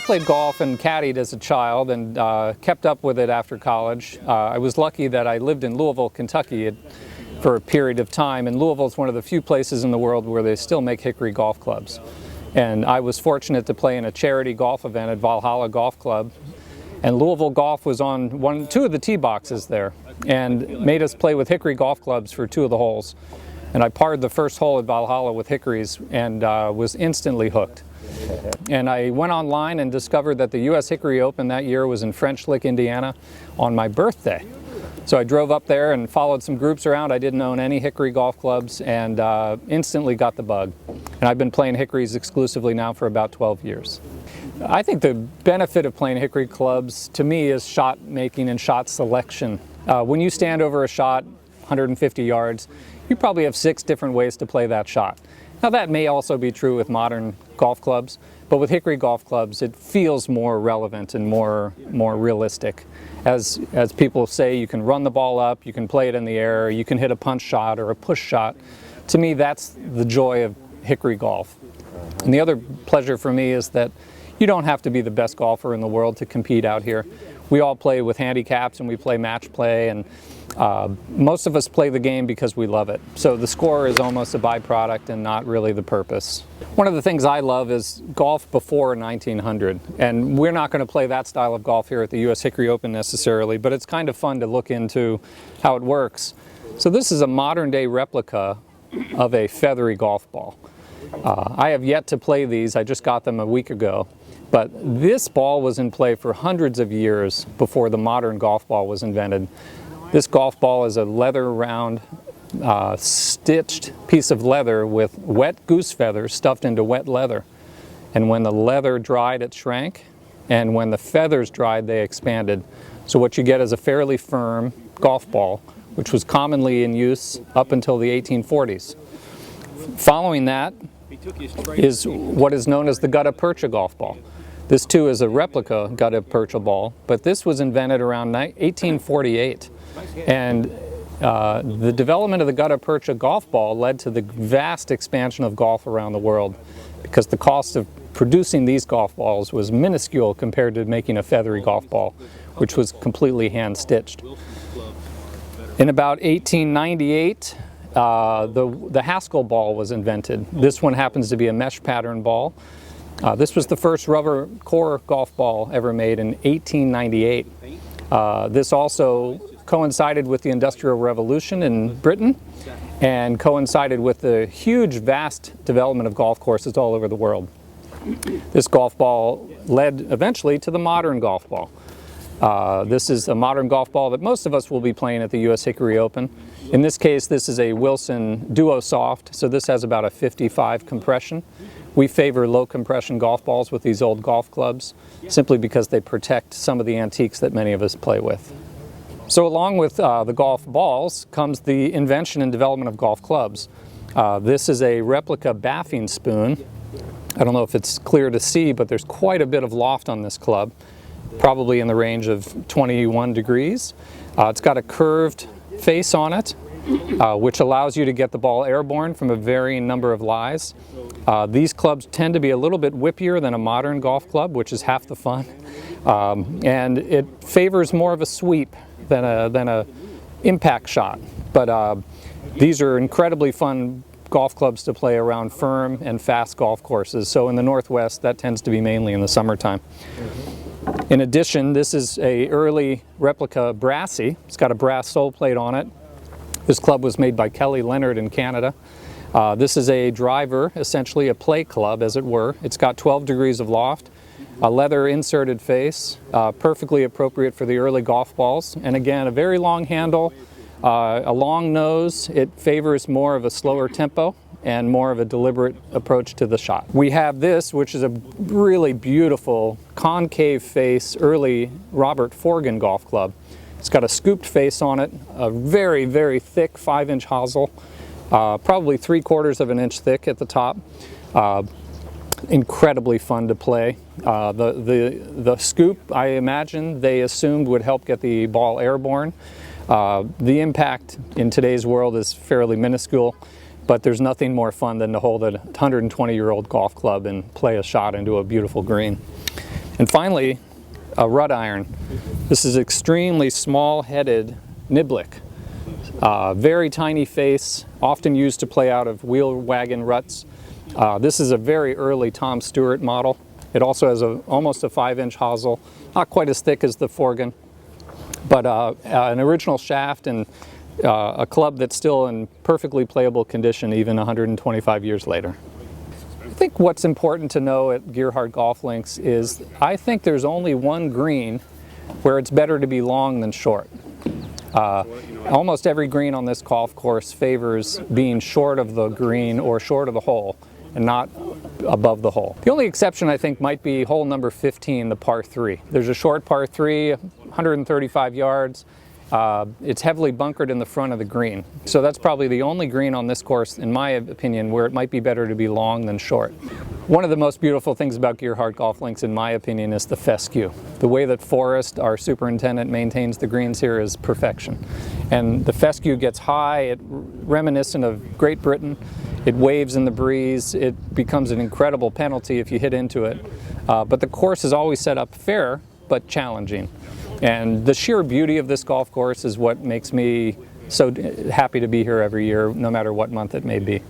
played golf and caddied as a child and kept up with it after college. I was lucky that I lived in Louisville, Kentucky for a period of time, and Louisville is one of the few places in the world where they still make hickory golf clubs. And I was fortunate to play in a charity golf event at Valhalla Golf Club, and Louisville Golf was on two of the tee boxes there and made us play with hickory golf clubs for 2 of the holes. And I parred the first hole at Valhalla with hickories and was instantly hooked. And I went online and discovered that the U.S. Hickory Open that year was in French Lick, Indiana on my birthday. So I drove up there and followed some groups around. I didn't own any hickory golf clubs and instantly got the bug. And I've been playing hickories exclusively now for about 12 years. I think the benefit of playing hickory clubs to me is shot making and shot selection. When you stand over a shot 150 yards, you probably have 6 different ways to play that shot. Now that may also be true with modern golf clubs, but with hickory golf clubs it feels more relevant and more realistic. As people say, you can run the ball up, you can play it in the air, you can hit a punch shot or a push shot. To me, that's the joy of hickory golf. And the other pleasure for me is that you don't have to be the best golfer in the world to compete out here. We all play with handicaps and we play match play, and most of us play the game because we love it. So the score is almost a byproduct and not really the purpose. One of the things I love is golf before 1900, and we're not going to play that style of golf here at the U.S. Hickory Open necessarily, but it's kind of fun to look into how it works. So this is a modern day replica of a feathery golf ball. I have yet to play these, I just got them a week ago. But this ball was in play for hundreds of years before the modern golf ball was invented. This golf ball is a leather round stitched piece of leather with wet goose feathers stuffed into wet leather. And when the leather dried, it shrank, and when the feathers dried, they expanded. So what you get is a fairly firm golf ball, which was commonly in use up until the 1840s. Following that is what is known as the Gutta-Percha golf ball. This too is a replica Gutta-Percha ball, but this was invented around 1848. And the development of the Gutta-Percha golf ball led to the vast expansion of golf around the world, because the cost of producing these golf balls was minuscule compared to making a feathery golf ball, which was completely hand-stitched. In about 1898, the Haskell ball was invented. This one happens to be a mesh pattern ball. This was the first rubber core golf ball ever made in 1898. This also coincided with the Industrial Revolution in Britain and coincided with the huge, vast development of golf courses all over the world. This golf ball led eventually to the modern golf ball. This is a modern golf ball that most of us will be playing at the U.S. Hickory Open. In this case, this is a Wilson Duo Soft, so this has about a 55 compression. We favor low compression golf balls with these old golf clubs, simply because they protect some of the antiques that many of us play with. So along with the golf balls comes the invention and development of golf clubs. This is a replica baffing spoon. I don't know if it's clear to see, but there's quite a bit of loft on this club, probably in the range of 21 degrees. It's got a curved face on it, which allows you to get the ball airborne from a varying number of lies. These clubs tend to be a little bit whippier than a modern golf club, which is half the fun. And it favors more of a sweep than a impact shot. But these are incredibly fun golf clubs to play around firm and fast golf courses. So in the Northwest, that tends to be mainly in the summertime. In addition, this is an early replica Brassy. It's got a brass sole plate on it. This club was made by Kelly Leonard in Canada. This is a driver, essentially a play club as it were. It's got 12 degrees of loft, a leather inserted face, perfectly appropriate for the early golf balls. And again, a very long handle, a long nose. It favors more of a slower tempo and more of a deliberate approach to the shot. We have this, which is a really beautiful concave face early Robert Forgan golf club. It's got a scooped face on it, a very, very thick 5-inch hosel, probably 3/4 of an inch thick at the top. Incredibly fun to play. The scoop, I imagine, they assumed would help get the ball airborne. The impact in today's world is fairly minuscule, but there's nothing more fun than to hold a 120-year-old golf club and play a shot into a beautiful green. And finally, a rut iron. This is extremely small-headed niblick. Very tiny face, often used to play out of wheel wagon ruts. This is a very early Tom Stewart model. It also has almost a 5-inch hosel, not quite as thick as the Forgan, but an original shaft and a club that's still in perfectly playable condition even 125 years later. I think what's important to know at Gearhart Golf Links is I think there's only one green where it's better to be long than short. Almost every green on this golf course favors being short of the green or short of the hole and not above the hole. The only exception I think might be hole number 15, the par 3. There's a short par 3, 135 yards. It's heavily bunkered in the front of the green. So that's probably the only green on this course, in my opinion, where it might be better to be long than short. One of the most beautiful things about Gearhart Golf Links, in my opinion, is the fescue. The way that Forrest, our superintendent, maintains the greens here is perfection. And the fescue gets high, reminiscent of Great Britain. It waves in the breeze. It becomes an incredible penalty if you hit into it. But the course is always set up fair, but challenging. And the sheer beauty of this golf course is what makes me so happy to be here every year, no matter what month it may be.